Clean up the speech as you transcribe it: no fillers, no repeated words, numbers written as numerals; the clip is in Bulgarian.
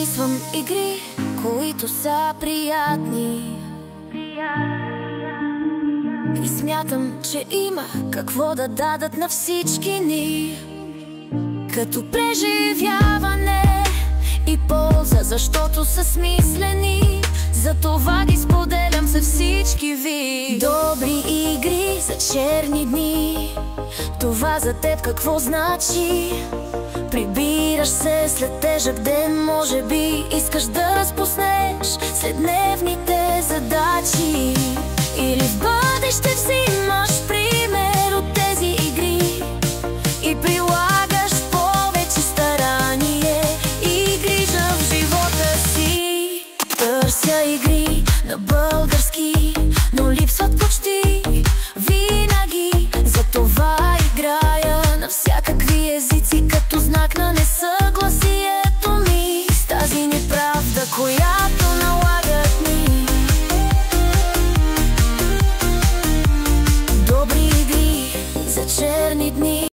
Записвам игри, които са приятни, и смятам, че има какво да дадат на всички ни, като преживяване и полза, защото са смислени. Затова ги споделям за всички ви. Добри игри за черни дни, това за теб какво значи? Прибираш се след тежък ден, може би искаш да разпуснеш след дневните задачи. Или в бъдеще взимаш пример от тези игри и прилагаш повече старание и грижа в живота си. Търся игри на български, но липсват почти винаги. Затова играя на всякакви езици, като знак на несъгласието ми с тази неправда, която